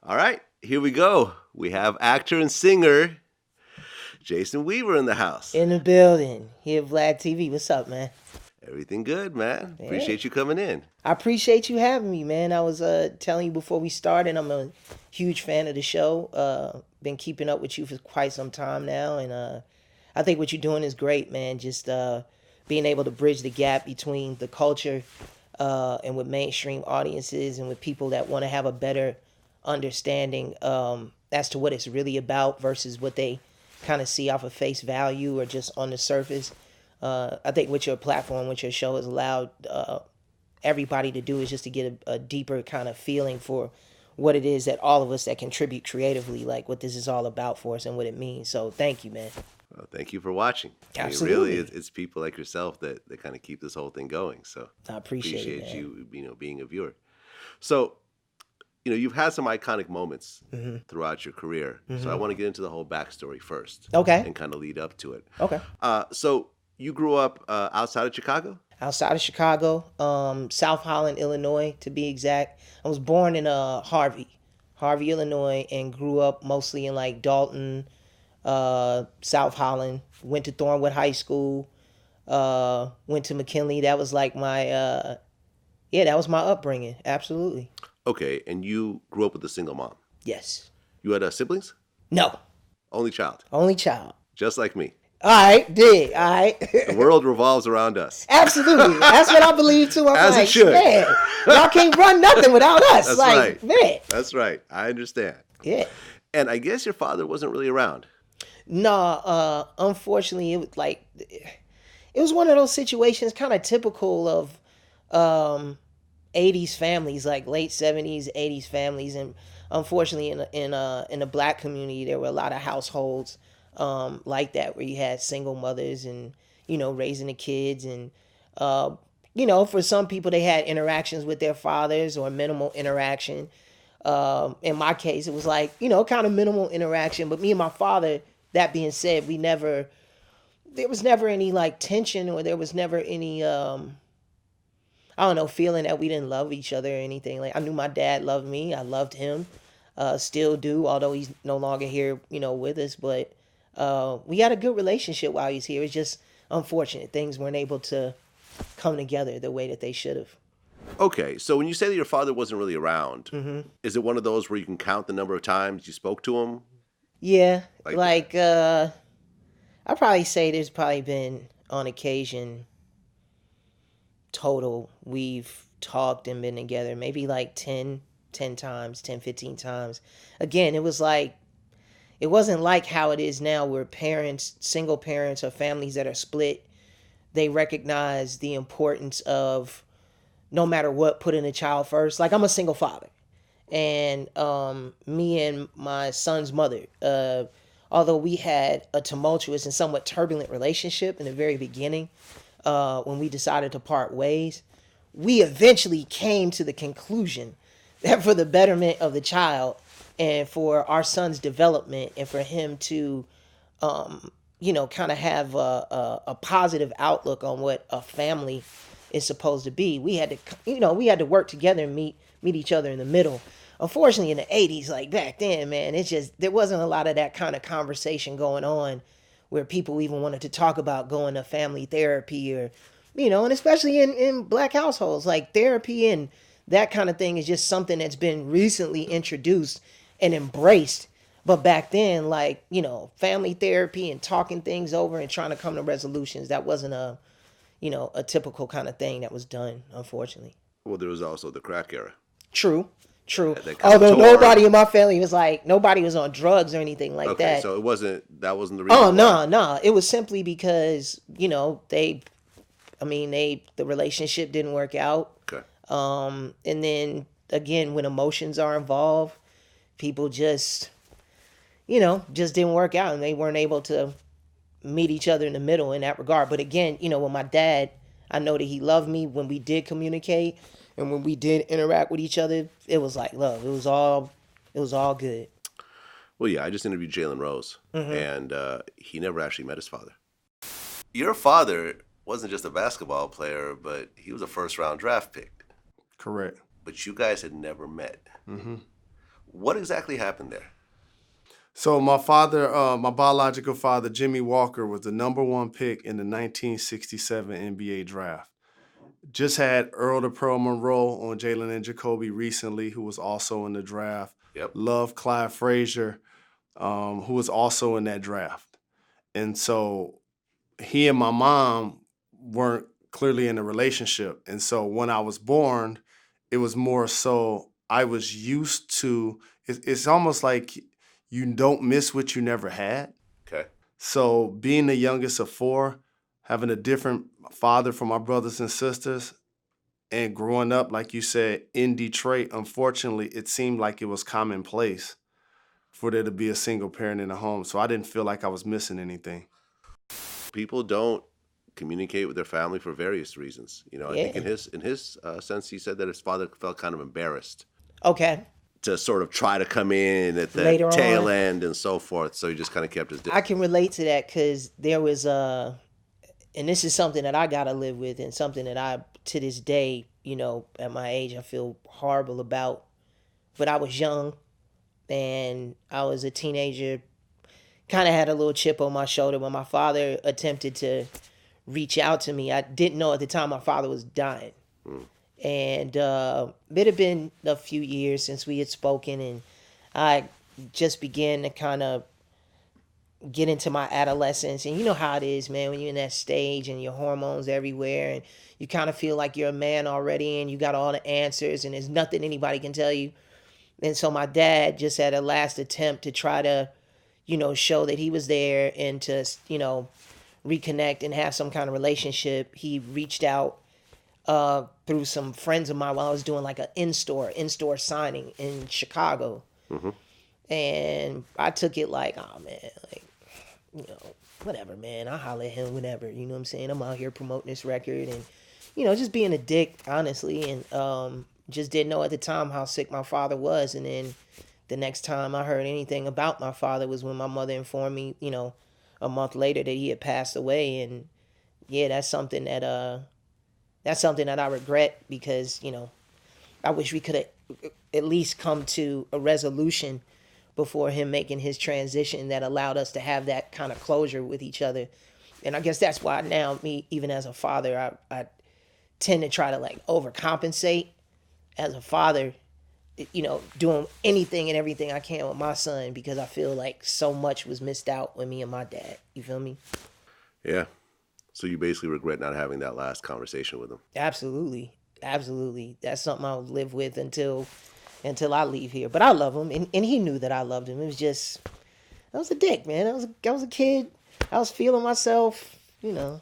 All right, here we go. We have actor and singer Jason Weaver in the house. In the building. Here, VladTV. What's up, man? Everything good, man. Yeah. Appreciate you coming in. I appreciate you having me, man. I was telling you before we started, I'm a huge fan of the show. Been keeping up with you for quite some time now, and I think what you're doing is great, man. Just being able to bridge the gap between the culture and with mainstream audiences and with people that want to have a better understanding as to what it's really about versus what they kind of see off of face value or just on the surface. I think what your platform, what your show has allowed everybody to do is just to get a deeper kind of feeling for what it is that all of us that contribute creatively, like what this is all about for us and what it means. So thank you, man. Well, thank you for watching. Absolutely. I mean, really, it's people like yourself that kind of keep this whole thing going. So I appreciate it, man. you being a viewer. So, you've had some iconic moments throughout your career. So I want to get into the whole backstory first. Okay. And kind of lead up to it. Okay. So you grew up outside of Chicago? Outside of Chicago, South Holland, Illinois, to be exact. I was born in Harvey, Illinois, and grew up mostly in like Dalton, South Holland. Went to Thornwood High School. Went to McKinley. That was like my, that was my upbringing. Absolutely. Okay, and you grew up with a single mom. Yes. You had siblings? No. Only child. Only child. Just like me. All right, all right. The world revolves around us. Absolutely. That's what I believe too. I'm As like, it should. Man, y'all can't run nothing without us. That's like, right. Man. That's right. I understand. Yeah. And I guess your father wasn't really around. No, unfortunately, it was one of those situations kind of typical of 80s families, like late 70s, 80s families. And unfortunately, in the black community, there were a lot of households like that where you had single mothers and, raising the kids. And, for some people, they had interactions with their fathers or minimal interaction. In my case, it was like, kind of minimal interaction. But me and my father, that being said, there was never any like tension or there was never any, feeling that we didn't love each other or anything. Like I knew my dad loved me. I loved him. Still do, although he's no longer here, with us. But we had a good relationship while he's here. It's just unfortunate things weren't able to come together the way that they should have. Okay, so when you say that your father wasn't really around, is it one of those where you can count the number of times you spoke to him? Yeah, I'd probably say there's probably been, on occasion, total, we've talked and been together maybe like 10 times, 10, 15 times. Again, it wasn't like how it is now where parents, single parents or families that are split, they recognize the importance of no matter what, putting a child first. Like I'm a single father. And me and my son's mother, although we had a tumultuous and somewhat turbulent relationship in the very beginning, when we decided to part ways, we eventually came to the conclusion that for the betterment of the child and for our son's development and for him to, kind of have a positive outlook on what a family is supposed to be, we had to work together and meet each other in the middle. Unfortunately, in the 80s, like back then, man, there wasn't a lot of that kind of conversation going on where people even wanted to talk about going to family therapy or, and especially in black households, like therapy and that kind of thing is just something that's been recently introduced and embraced. But back then, like, family therapy and talking things over and trying to come to resolutions, that wasn't a typical kind of thing that was done, unfortunately. Well, there was also the crack era. True. Although nobody in my family nobody was on drugs or anything like that. Okay, so that wasn't the reason. Oh, no. It was simply because, the relationship didn't work out. Okay. And then again, when emotions are involved, people just didn't work out and they weren't able to meet each other in the middle in that regard. But again, with my dad, I know that he loved me when we did communicate. And when we did interact with each other, it was like love. It was all good. Well, yeah, I just interviewed Jalen Rose, and he never actually met his father. Your father wasn't just a basketball player, but he was a first-round draft pick. Correct. But you guys had never met. What exactly happened there? So my father, my biological father, Jimmy Walker, was the #1 pick in the 1967 NBA draft. Just had Earl the Pearl Monroe on Jalen and Jacoby recently, who was also in the draft. Yep. Love Clyde Frazier, who was also in that draft. And so he and my mom weren't clearly in a relationship. And so when I was born, it was more so I was used to, it's almost like you don't miss what you never had. Okay. So being the youngest of four, having a different father from my brothers and sisters, and growing up, like you said, in Detroit, unfortunately, it seemed like it was commonplace for there to be a single parent in the home. So I didn't feel like I was missing anything. People don't communicate with their family for various reasons. You know, I think Yeah. in his sense, he said that his father felt kind of embarrassed Okay. to sort of try to come in at the Later tail on. end and so forth. So he just kind of kept his I can relate to that because there was and this is something that I gotta live with, and something that I to this day, at my age, I feel horrible about. But I was young, and I was a teenager. Kind of had a little chip on my shoulder when my father attempted to reach out to me. I didn't know at the time my father was dying, and it had been a few years since we had spoken, and I just began to kind of get into my adolescence. And you know how it is, man, when you're in that stage and your hormones everywhere, and you kind of feel like you're a man already and you got all the answers and there's nothing anybody can tell you. And so my dad just had a last attempt to try to, show that he was there and to, reconnect and have some kind of relationship. He reached out through some friends of mine while I was doing like an in-store signing in Chicago. And I took it like, oh man, like, whatever, man. I'll holler at him whenever. You know what I'm saying? I'm out here promoting this record and, just being a dick, honestly. And just didn't know at the time how sick my father was. And then the next time I heard anything about my father was when my mother informed me, a month later that he had passed away. And yeah, that's something that I regret because, I wish we could have at least come to a resolution before him making his transition that allowed us to have that kind of closure with each other. And I guess that's why now, me, even as a father, I tend to try to like overcompensate as a father, doing anything and everything I can with my son because I feel like so much was missed out with me and my dad. You feel me? Yeah. So you basically regret not having that last conversation with him. Absolutely. Absolutely. That's something I'll live with until I leave here. But I love him, and he knew that I loved him. It was just, I was a dick, man. I was a kid. I was feeling myself, I don't know.